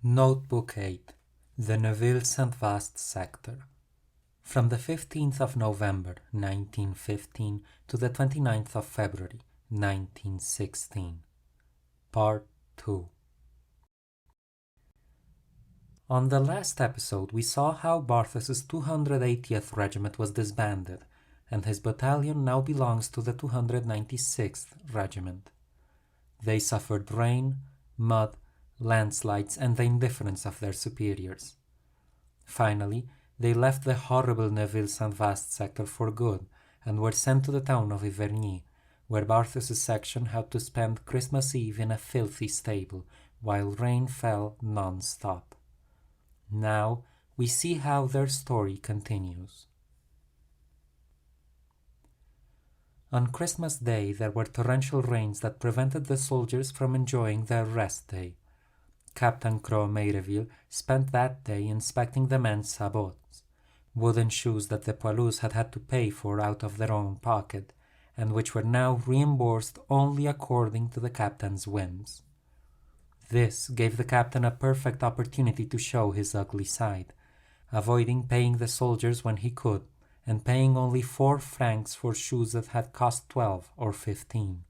Notebook 8. The Neuville-Saint-Vaast Sector. From the 15th of November 1915 to the 29th of February 1916. Part 2. On the last episode we saw how Barthas' 280th Regiment was disbanded, and his battalion now belongs to the 296th Regiment. They suffered rain, mud, landslides, and the indifference of their superiors. Finally, they left the horrible Neuville-Saint-Vaast sector for good and were sent to the town of Iverny, where Barthas' section had to spend Christmas Eve in a filthy stable while rain fell non-stop. Now we see how their story continues. On Christmas Day there were torrential rains that prevented the soldiers from enjoying their rest day. Captain Croix-Meyreville spent that day inspecting the men's sabots, wooden shoes that the poilus had to pay for out of their own pocket, and which were now reimbursed only according to the captain's whims. This gave the captain a perfect opportunity to show his ugly side, avoiding paying the soldiers when he could, and paying only 4 francs for shoes that had cost 12 or 15.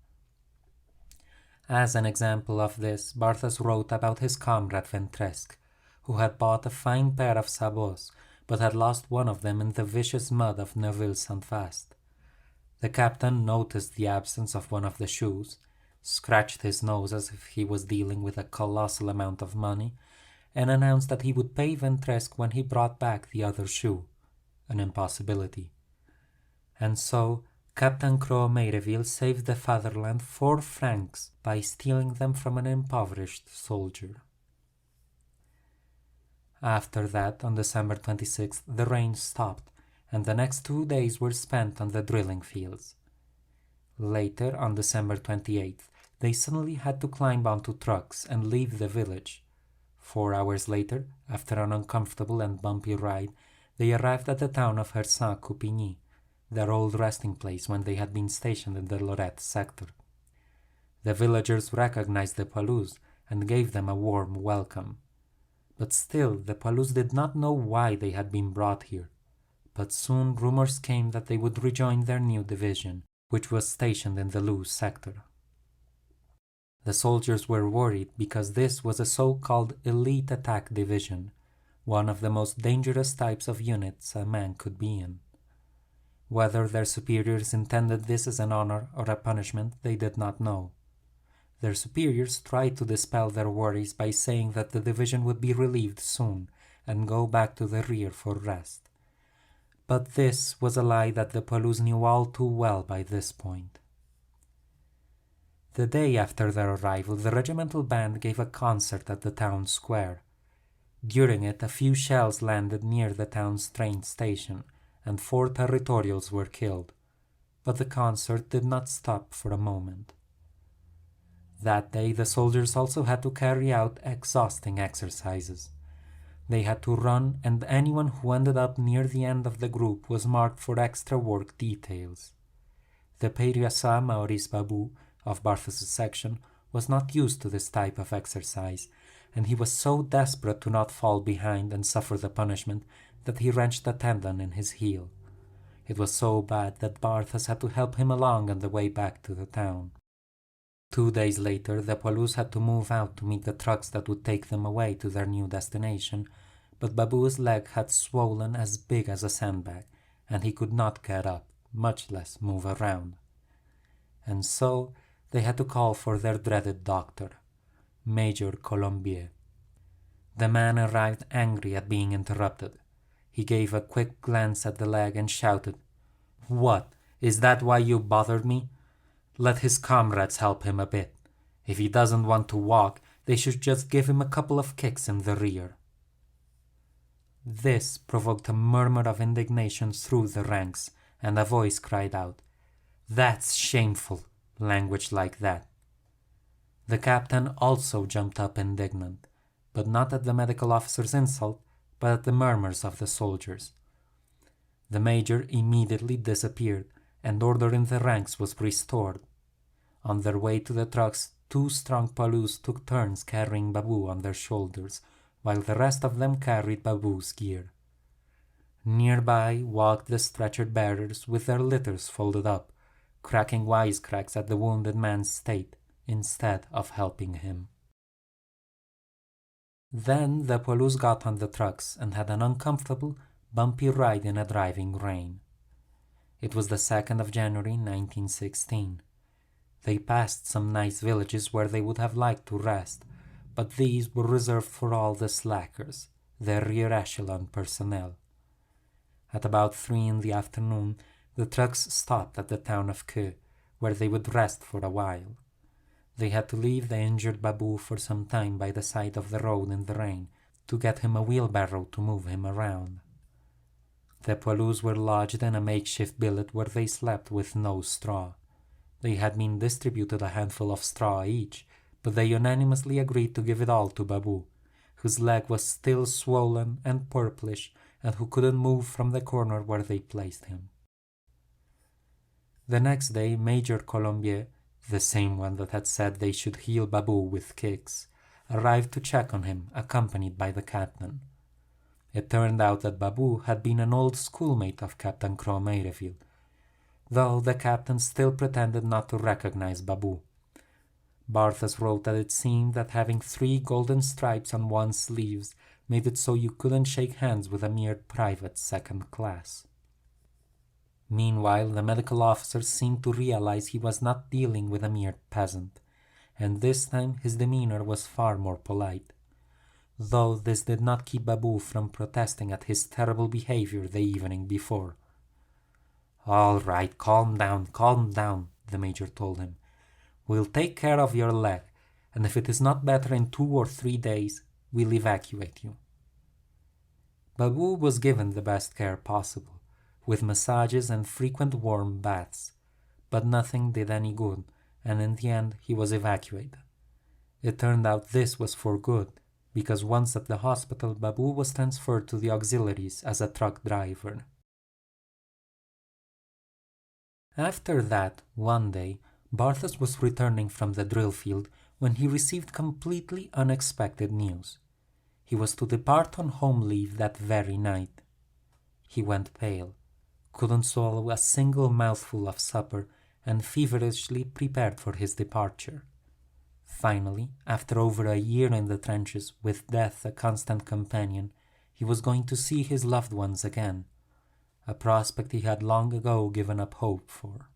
As an example of this, Barthas wrote about his comrade Ventresque, who had bought a fine pair of sabots, but had lost one of them in the vicious mud of Neuville-Saint-Vaast. The captain noticed the absence of one of the shoes, scratched his nose as if he was dealing with a colossal amount of money, and announced that he would pay Ventresque when he brought back the other shoe, an impossibility. And so Captain Croix-Meyreville saved the fatherland 4 francs by stealing them from an impoverished soldier. After that, on December 26th, the rain stopped, and the next 2 days were spent on the drilling fields. Later, on December 28th, they suddenly had to climb onto trucks and leave the village. 4 hours later, after an uncomfortable and bumpy ride, they arrived at the town of Hersin-Coupigny, their old resting place when they had been stationed in the Lorette sector. The villagers recognized the poilus and gave them a warm welcome. But still, the poilus did not know why they had been brought here. But soon rumors came that they would rejoin their new division, which was stationed in the Loos sector. The soldiers were worried because this was a so-called elite attack division, one of the most dangerous types of units a man could be in. Whether their superiors intended this as an honor or a punishment, they did not know. Their superiors tried to dispel their worries by saying that the division would be relieved soon and go back to the rear for rest. But this was a lie that the poilus knew all too well by this point. The day after their arrival, the regimental band gave a concert at the town square. During it, a few shells landed near the town's train station, and 4 territorials were killed, but the concert did not stop for a moment. That day the soldiers also had to carry out exhausting exercises. They had to run, and anyone who ended up near the end of the group was marked for extra work details. The Périassa Maurice Babou of Barthas' section was not used to this type of exercise, and he was so desperate to not fall behind and suffer the punishment that he wrenched a tendon in his heel. It was so bad that Barthas had to help him along on the way back to the town. 2 days later, the poilus had to move out to meet the trucks that would take them away to their new destination, but Babou's leg had swollen as big as a sandbag, and he could not get up, much less move around. And so they had to call for their dreaded doctor, Major Colombier. The man arrived angry at being interrupted. He gave a quick glance at the leg and shouted, "What, is that why you bothered me? Let his comrades help him a bit. If he doesn't want to walk, they should just give him a couple of kicks in the rear." This provoked a murmur of indignation through the ranks, and a voice cried out, "That's shameful, language like that." The captain also jumped up indignant, but not at the medical officer's insult, but at the murmurs of the soldiers. The major immediately disappeared, and order in the ranks was restored. On their way to the trucks, 2 strong poilus took turns carrying Babou on their shoulders, while the rest of them carried Babu's gear. Nearby walked the stretcher-bearers with their litters folded up, cracking wisecracks at the wounded man's state instead of helping him. Then the poilus got on the trucks and had an uncomfortable, bumpy ride in a driving rain. It was the 2nd of January 1916. They passed some nice villages where they would have liked to rest, but these were reserved for all the slackers, the rear echelon personnel. At about 3 in the afternoon, the trucks stopped at the town of Queux, where they would rest for a while. They had to leave the injured Babu for some time by the side of the road in the rain to get him a wheelbarrow to move him around. The poilus were lodged in a makeshift billet where they slept with no straw. They had been distributed a handful of straw each, but they unanimously agreed to give it all to Babu, whose leg was still swollen and purplish and who couldn't move from the corner where they placed him. The next day, Major Colombier, the same one that had said they should heal Babu with kicks, arrived to check on him, accompanied by the captain. It turned out that Babu had been an old schoolmate of Captain Croix-Meyreville, though the captain still pretended not to recognize Babu. Barthas wrote that it seemed that having 3 golden stripes on one's sleeves made it so you couldn't shake hands with a mere private second class. Meanwhile, the medical officer seemed to realize he was not dealing with a mere peasant, and this time his demeanor was far more polite, though this did not keep Babu from protesting at his terrible behavior the evening before. "All right, calm down, the major told him. "We'll take care of your leg, and if it is not better in 2 or 3 days, we'll evacuate you." Babu was given the best care possible, with massages and frequent warm baths, but nothing did any good, and in the end he was evacuated. It turned out this was for good, because once at the hospital, Babu was transferred to the auxiliaries as a truck driver. After that, one day, Barthas was returning from the drill field when he received completely unexpected news. He was to depart on home leave that very night. He went pale, couldn't swallow a single mouthful of supper, and feverishly prepared for his departure. Finally, after over a year in the trenches, with death a constant companion, he was going to see his loved ones again, a prospect he had long ago given up hope for.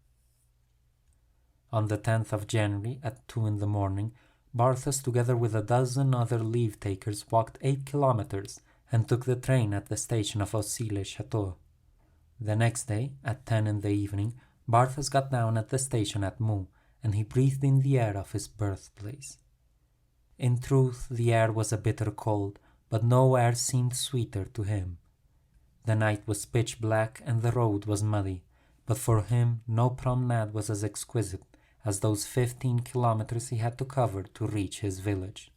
On the 10th of January, at 2 in the morning, Barthas, together with a dozen other leave-takers, walked 8 kilometers and took the train at the station of Aussy-le-Château. The next day, at 10 in the evening, Barthas got down at the station at Meaux, and he breathed in the air of his birthplace. In truth, the air was a bitter cold, but no air seemed sweeter to him. The night was pitch black and the road was muddy, but for him no promenade was as exquisite as those 15 kilometers he had to cover to reach his village.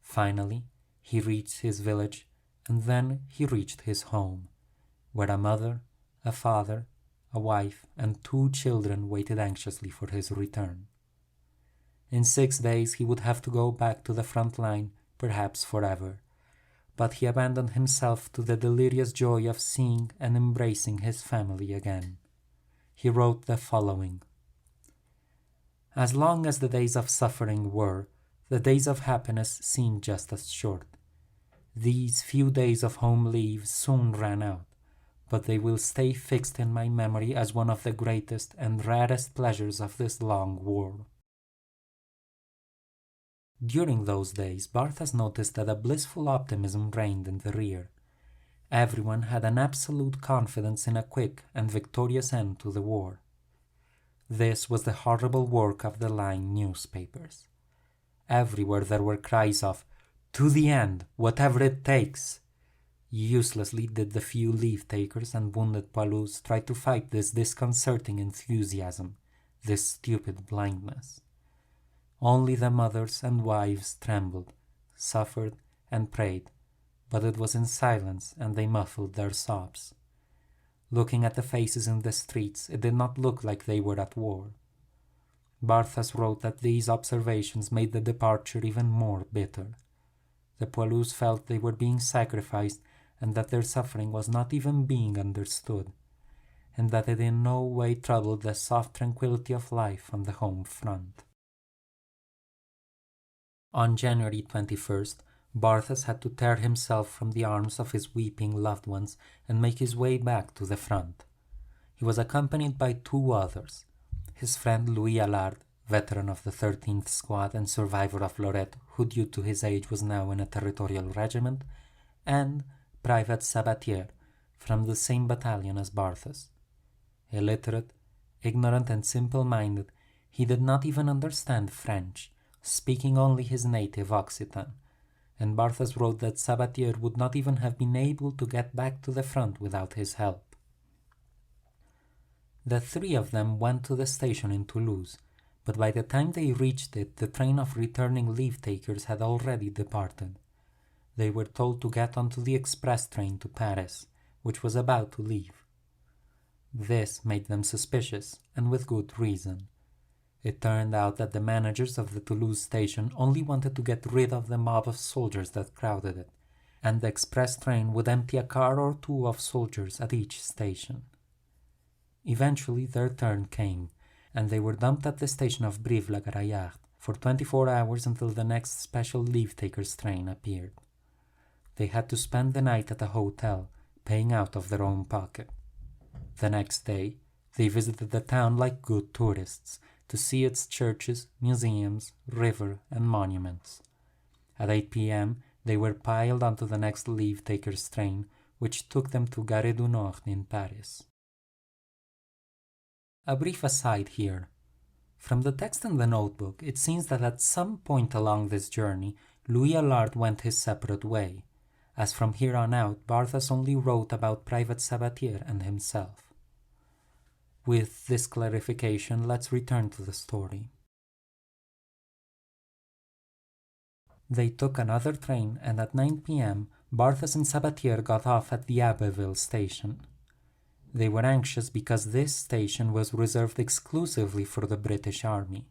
Finally, he reached his village, and then he reached his home, where a mother, a father, a wife, and 2 children waited anxiously for his return. In 6 days he would have to go back to the front line, perhaps forever, but he abandoned himself to the delirious joy of seeing and embracing his family again. He wrote the following: "As long as the days of suffering were, the days of happiness seemed just as short. These few days of home leave soon ran out, but they will stay fixed in my memory as one of the greatest and rarest pleasures of this long war." During those days, Barthas noticed that a blissful optimism reigned in the rear. Everyone had an absolute confidence in a quick and victorious end to the war. This was the horrible work of the lying newspapers. Everywhere there were cries of, "To the end, whatever it takes!" Uselessly did the few leave-takers and wounded poilus try to fight this disconcerting enthusiasm, this stupid blindness. Only the mothers and wives trembled, suffered, and prayed, but it was in silence, and they muffled their sobs. Looking at the faces in the streets, it did not look like they were at war. Barthas wrote that these observations made the departure even more bitter. The poilus felt they were being sacrificed and that their suffering was not even being understood, and that it in no way troubled the soft tranquility of life on the home front. On January 21st, Barthas had to tear himself from the arms of his weeping loved ones and make his way back to the front. He was accompanied by two others, his friend Louis Allard, veteran of the 13th Squad and survivor of Lorette, who due to his age was now in a territorial regiment, and Private Sabatier, from the same battalion as Barthas. Illiterate, ignorant and simple-minded, he did not even understand French, speaking only his native Occitan, and Barthas wrote that Sabatier would not even have been able to get back to the front without his help. The three of them went to the station in Toulouse, but by the time they reached it, the train of returning leave-takers had already departed. They were told to get onto the express train to Paris, which was about to leave. This made them suspicious, and with good reason. It turned out that the managers of the Toulouse station only wanted to get rid of the mob of soldiers that crowded it, and the express train would empty a car or two of soldiers at each station. Eventually their turn came, and they were dumped at the station of Brive-la-Gaillarde for 24 hours until the next special leave-takers train appeared. They had to spend the night at a hotel, paying out of their own pocket. The next day, they visited the town like good tourists, to see its churches, museums, river, and monuments. At 8 p.m., they were piled onto the next leave-takers train, which took them to Gare du Nord in Paris. A brief aside here. From the text in the notebook, it seems that at some point along this journey, Louis Allard went his separate way, as from here on out, Barthas only wrote about Private Sabatier and himself. With this clarification, let's return to the story. They took another train, and at 9 p.m., Barthas and Sabatier got off at the Abbeville station. They were anxious because this station was reserved exclusively for the British Army.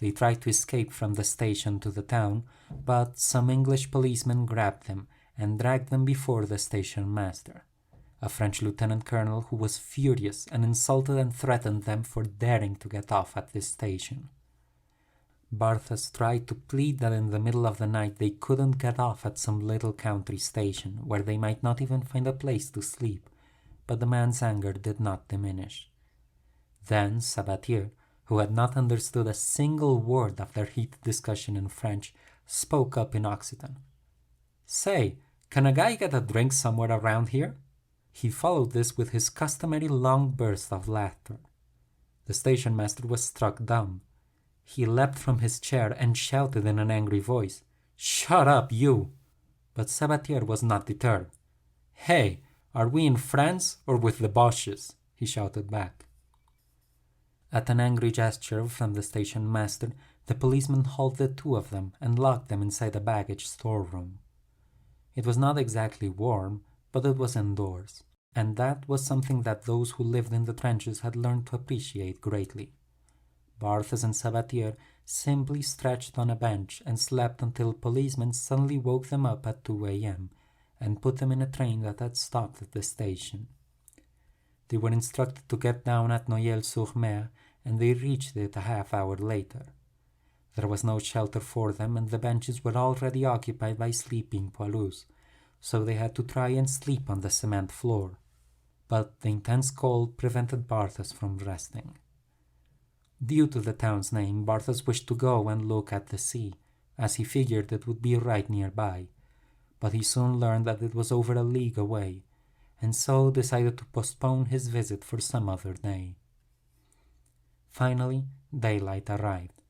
They tried to escape from the station to the town, but some English policemen grabbed them and dragged them before the station master, a French lieutenant colonel who was furious and insulted and threatened them for daring to get off at this station. Barthas tried to plead that in the middle of the night they couldn't get off at some little country station where they might not even find a place to sleep, but the man's anger did not diminish. Then Sabatier, who had not understood a single word of their heated discussion in French, spoke up in Occitan. "Say, can a guy get a drink somewhere around here?" He followed this with his customary long burst of laughter. The station master was struck dumb. He leapt from his chair and shouted in an angry voice, "Shut up, you!" But Sabatier was not deterred. "Hey, are we in France or with the Boches?" he shouted back. At an angry gesture from the station master, the policeman hauled the two of them and locked them inside a baggage storeroom. It was not exactly warm, but it was indoors, and that was something that those who lived in the trenches had learned to appreciate greatly. Barthas and Sabatier simply stretched on a bench and slept until policemen suddenly woke them up at 2 a.m. and put them in a train that had stopped at the station. They were instructed to get down at Noyelles-sur-Mer, and they reached it a half-hour later. There was no shelter for them, and the benches were already occupied by sleeping poilus, so they had to try and sleep on the cement floor. But the intense cold prevented Barthas from resting. Due to the town's name, Barthas wished to go and look at the sea, as he figured it would be right nearby, but he soon learned that it was over a league away, and so decided to postpone his visit for some other day. Finally, daylight arrived.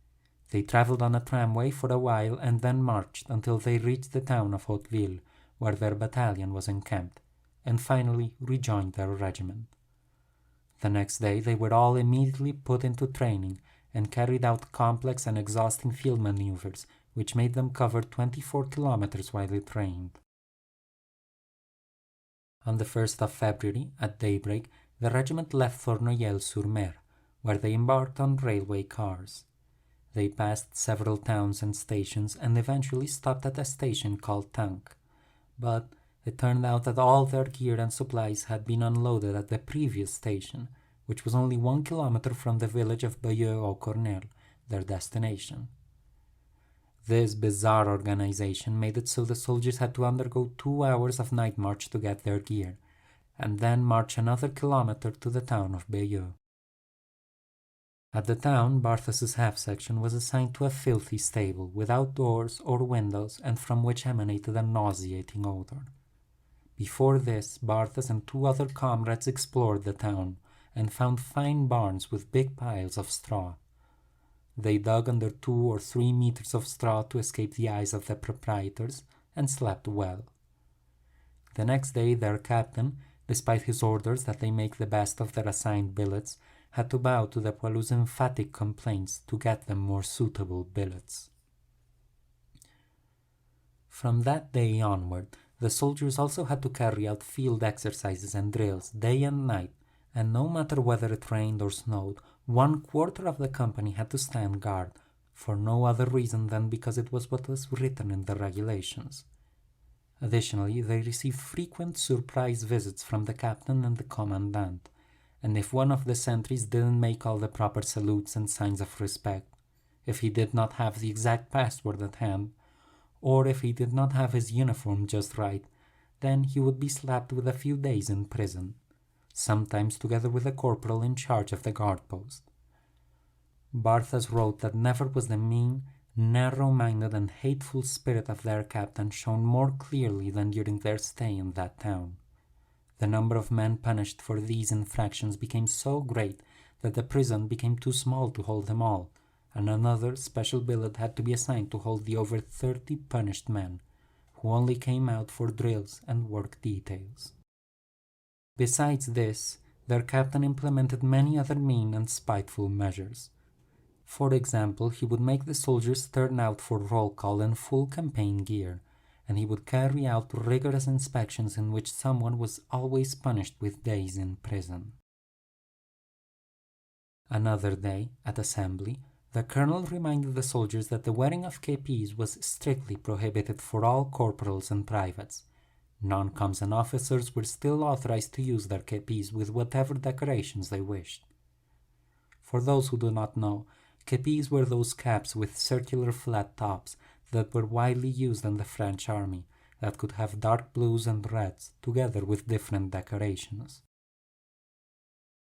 They traveled on a tramway for a while and then marched until they reached the town of Hauteville, where their battalion was encamped, and finally rejoined their regiment. The next day they were all immediately put into training and carried out complex and exhausting field maneuvers, which made them cover 24 kilometers while they trained. On the 1st of February, at daybreak, the regiment left for Noyelles-sur-Mer, where they embarked on railway cars. They passed several towns and stations and eventually stopped at a station called Tank. But it turned out that all their gear and supplies had been unloaded at the previous station, which was only 1 kilometer from the village of Bayeux-au-Cornel, their destination. This bizarre organization made it so the soldiers had to undergo 2 hours of night march to get their gear, and then march another kilometer to the town of Bayeux. At the town, Barthas's half-section was assigned to a filthy stable, without doors or windows, and from which emanated a nauseating odor. Before this, Barthas and 2 other comrades explored the town, and found fine barns with big piles of straw. They dug under 2 or 3 meters of straw to escape the eyes of the proprietors, and slept well. The next day their captain, despite his orders that they make the best of their assigned billets, had to bow to the Poilus' emphatic complaints to get them more suitable billets. From that day onward, the soldiers also had to carry out field exercises and drills day and night, and no matter whether it rained or snowed, 1/4 of the company had to stand guard, for no other reason than because it was what was written in the regulations. Additionally, they received frequent surprise visits from the captain and the commandant, and if one of the sentries didn't make all the proper salutes and signs of respect, if he did not have the exact password at hand, or if he did not have his uniform just right, then he would be slapped with a few days in prison, sometimes together with the corporal in charge of the guard post. Barthas wrote that never was the mean, narrow-minded and hateful spirit of their captain shown more clearly than during their stay in that town. The number of men punished for these infractions became so great that the prison became too small to hold them all, and another special billet had to be assigned to hold the over 30 punished men, who only came out for drills and work details. Besides this, their captain implemented many other mean and spiteful measures. For example, he would make the soldiers turn out for roll call in full campaign gear, and he would carry out rigorous inspections in which someone was always punished with days in prison. Another day, at assembly, the colonel reminded the soldiers that the wearing of képis was strictly prohibited for all corporals and privates. Non-coms and officers were still authorized to use their képis with whatever decorations they wished. For those who do not know, képis were those caps with circular flat tops that were widely used in the French army, that could have dark blues and reds, together with different decorations.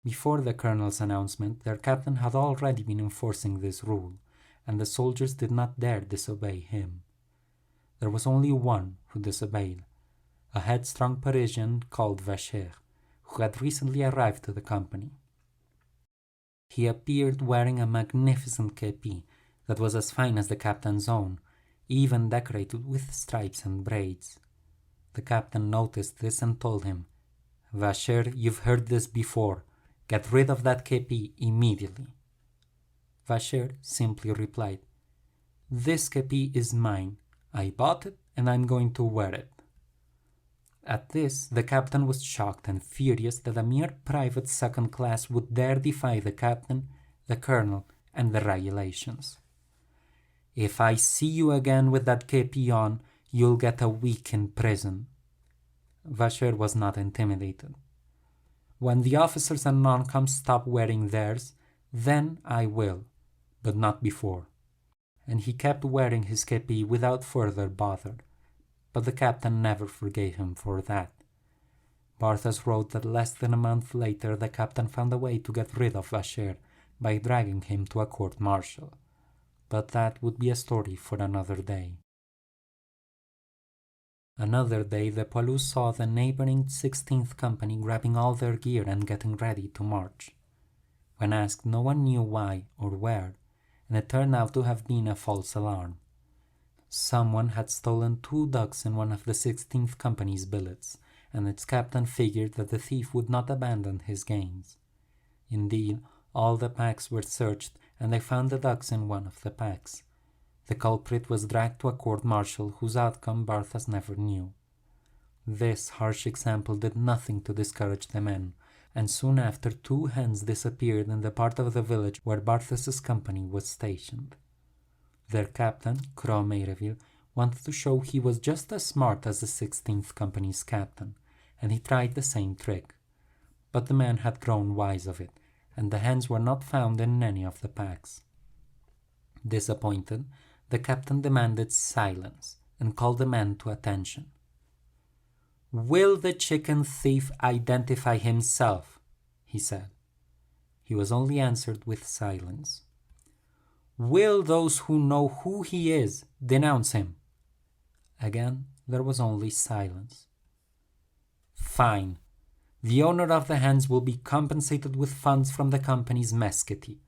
Before the colonel's announcement, their captain had already been enforcing this rule, and the soldiers did not dare disobey him. There was only one who disobeyed, a headstrong Parisian called Vacher, who had recently arrived to the company. He appeared wearing a magnificent képi that was as fine as the captain's own, even decorated with stripes and braids. The captain noticed this and told him, "Vacher, you've heard this before. Get rid of that képi immediately." Vacher simply replied, "This képi is mine. I bought it and I'm going to wear it." At this, the captain was shocked and furious that a mere private second class would dare defy the captain, the colonel, and the regulations. "If I see you again with that képi on, you'll get a week in prison." Vacher was not intimidated. "When the officers and non-coms stop wearing theirs, then I will, but not before." And he kept wearing his képi without further bother, but the captain never forgave him for that. Barthas wrote that less than a month later the captain found a way to get rid of Vacher by dragging him to a court-martial. But that would be a story for another day. Another day the Poilus saw the neighboring 16th Company grabbing all their gear and getting ready to march. When asked, no one knew why or where, and it turned out to have been a false alarm. Someone had stolen 2 ducks in one of the 16th Company's billets, and its captain figured that the thief would not abandon his gains. Indeed, all the packs were searched, and they found the ducks in one of the packs. The culprit was dragged to a court-martial whose outcome Barthas never knew. This harsh example did nothing to discourage the men, and soon after 2 hens disappeared in the part of the village where Barthas's company was stationed. Their captain, Croix-Mereville, wanted to show he was just as smart as the 16th Company's captain, and he tried the same trick. But the men had grown wise of it, and the hens were not found in any of the packs. Disappointed, the captain demanded silence and called the men to attention. "Will the chicken thief identify himself?" he said. He was only answered with silence. "Will those who know who he is denounce him?" Again there was only silence. "Fine. The owner of the hens will be compensated with funds from the company's mess kitty.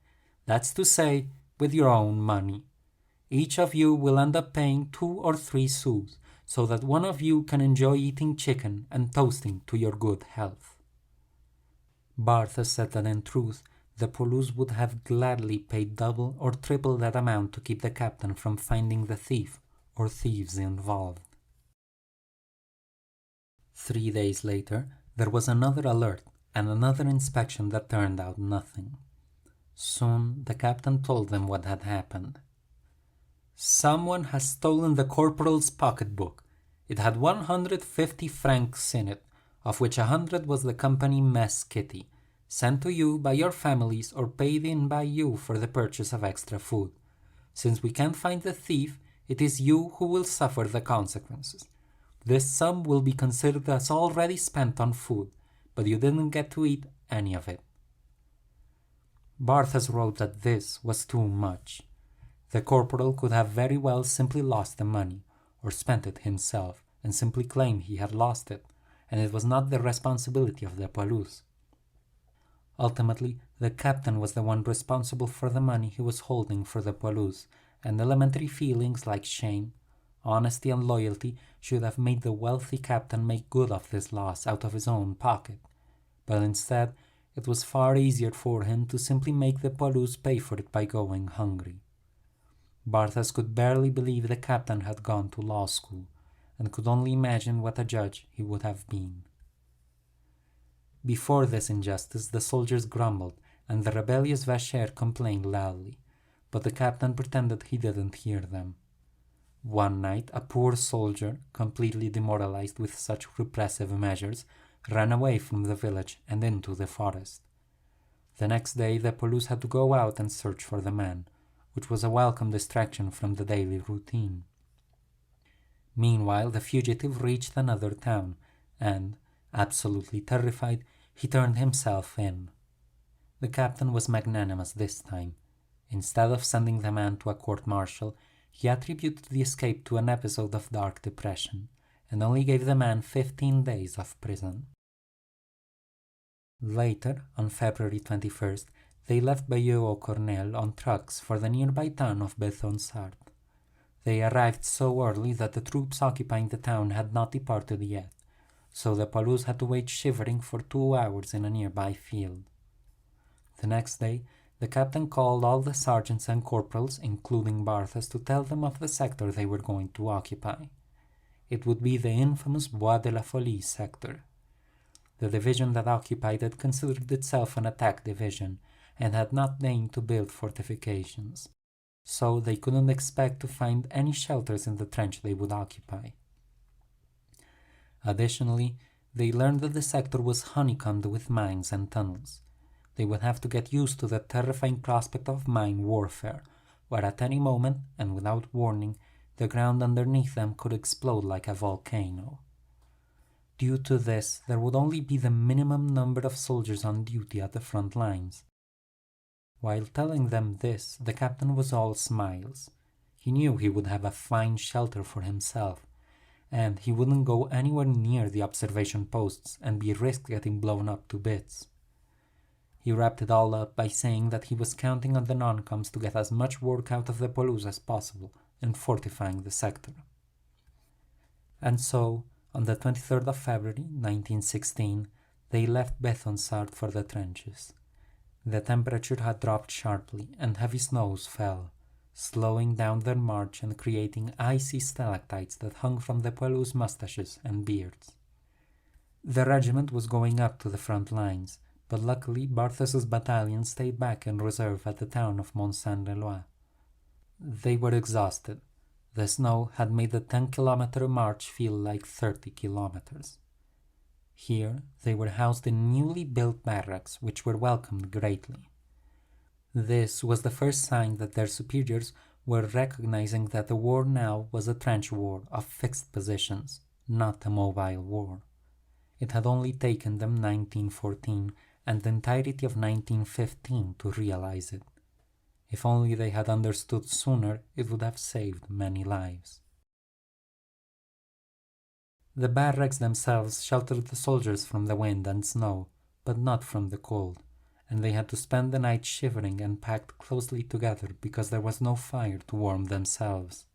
That's to say, with your own money. Each of you will end up paying 2 or 3 sous, so that one of you can enjoy eating chicken and toasting to your good health." Barthas said that in truth the police would have gladly paid double or triple that amount to keep the captain from finding the thief or thieves involved. 3 days later, there was another alert and another inspection that turned out nothing. Soon the captain told them what had happened. "Someone has stolen the corporal's pocketbook. It had 150 francs in it, of which 100 was the company mess kitty, sent to you by your families or paid in by you for the purchase of extra food. Since we can't find the thief, it is you who will suffer the consequences. This sum will be considered as already spent on food, but you didn't get to eat any of it." Barthas wrote that this was too much. The corporal could have very well simply lost the money, or spent it himself, and simply claim he had lost it, and it was not the responsibility of the police. Ultimately, the captain was the one responsible for the money he was holding for the police, and elementary feelings like shame, honesty, and loyalty should have made the wealthy captain make good of this loss out of his own pocket. But instead, it was far easier for him to simply make the police pay for it by going hungry. Barthas could barely believe the captain had gone to law school, and could only imagine what a judge he would have been. Before this injustice, the soldiers grumbled, and the rebellious Vacher complained loudly, but the captain pretended he didn't hear them. One night, a poor soldier, completely demoralized with such repressive measures, ran away from the village and into the forest. The next day, the police had to go out and search for the man, which was a welcome distraction from the daily routine. Meanwhile, the fugitive reached another town, and, absolutely terrified, he turned himself in. The captain was magnanimous this time. Instead of sending the man to a court-martial, he attributed the escape to an episode of dark depression, and only gave the man 15 days of prison. Later, on February 21st, they left Bayeux-au-Cornel on trucks for the nearby town of Bethonsart. They arrived so early that the troops occupying the town had not departed yet, so the police had to wait shivering for 2 hours in a nearby field. The next day, the captain called all the sergeants and corporals, including Barthas, to tell them of the sector they were going to occupy. It would be the infamous Bois de la Folie sector. The division that occupied it considered itself an attack division, and had not deigned to build fortifications, so they couldn't expect to find any shelters in the trench they would occupy. Additionally, they learned that the sector was honeycombed with mines and tunnels. They would have to get used to the terrifying prospect of mine warfare, where at any moment, and without warning, the ground underneath them could explode like a volcano. Due to this, there would only be the minimum number of soldiers on duty at the front lines. While telling them this, the captain was all smiles. He knew he would have a fine shelter for himself, and he wouldn't go anywhere near the observation posts and be risked getting blown up to bits. He wrapped it all up by saying that he was counting on the non-coms to get as much work out of the police as possible in fortifying the sector. And so, on the 23rd of February 1916, they left Bethonsart for the trenches. The temperature had dropped sharply, and heavy snows fell, slowing down their march and creating icy stalactites that hung from the police mustaches and beards. The regiment was going up to the front lines, but luckily Barthas's battalion stayed back in reserve at the town of Mont-Saint-Éloi. They were exhausted. The snow had made the 10-kilometer march feel like 30 kilometers. Here they were housed in newly built barracks, which were welcomed greatly. This was the first sign that their superiors were recognizing that the war now was a trench war of fixed positions, not a mobile war. It had only taken them 1914 and the entirety of 1915 to realize it. If only they had understood sooner, it would have saved many lives. The barracks themselves sheltered the soldiers from the wind and snow, but not from the cold, and they had to spend the night shivering and packed closely together because there was no fire to warm themselves.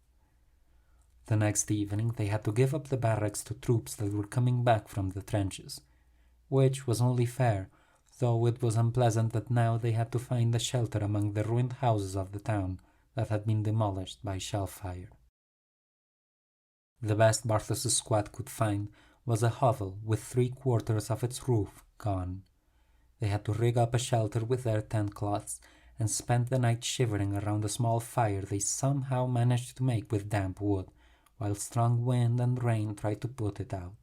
The next evening they had to give up the barracks to troops that were coming back from the trenches, which was only fair, though it was unpleasant that now they had to find a shelter among the ruined houses of the town that had been demolished by shell fire. The best Barthas' squad could find was a hovel with 3/4 of its roof gone. They had to rig up a shelter with their tent cloths and spent the night shivering around a small fire they somehow managed to make with damp wood, while strong wind and rain tried to put it out.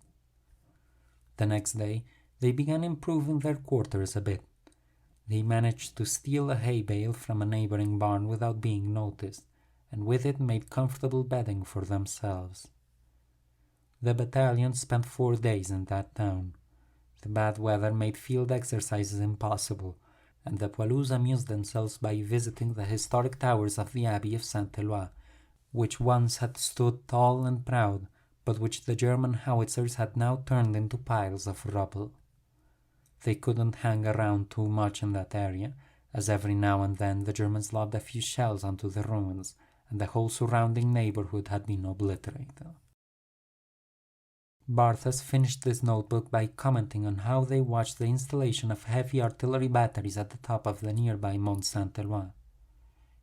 The next day, they began improving their quarters a bit. They managed to steal a hay bale from a neighboring barn without being noticed, and with it made comfortable bedding for themselves. The battalion spent 4 days in that town. The bad weather made field exercises impossible, and the poilus amused themselves by visiting the historic towers of the Abbey of Saint-Éloi, which once had stood tall and proud, but which the German howitzers had now turned into piles of rubble. They couldn't hang around too much in that area, as every now and then the Germans lobbed a few shells onto the ruins, and the whole surrounding neighborhood had been obliterated. Barthas finished this notebook by commenting on how they watched the installation of heavy artillery batteries at the top of the nearby Mont Saint-Éloi.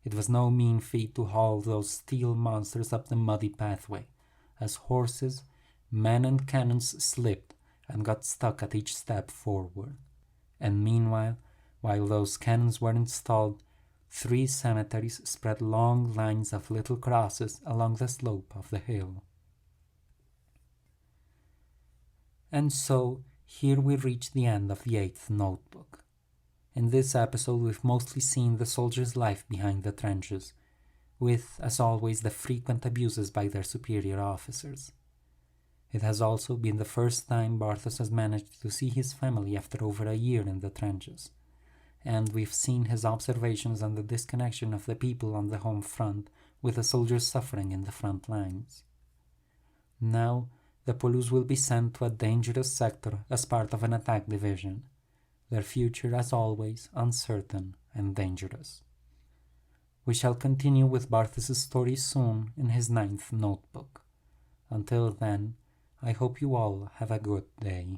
It was no mean feat to haul those steel monsters up the muddy pathway, as horses, men and cannons slipped and got stuck at each step forward. And meanwhile, while those cannons were installed, 3 cemeteries spread long lines of little crosses along the slope of the hill. And so, here we reach the end of the 8th notebook. In this episode we've mostly seen the soldiers' life behind the trenches, with, as always, the frequent abuses by their superior officers. It has also been the first time Barthas has managed to see his family after over a year in the trenches, and we've seen his observations on the disconnection of the people on the home front with the soldiers suffering in the front lines. Now, the poilus will be sent to a dangerous sector as part of an attack division, their future as always uncertain and dangerous. We shall continue with Barthas' story soon in his 9th notebook. Until then, I hope you all have a good day.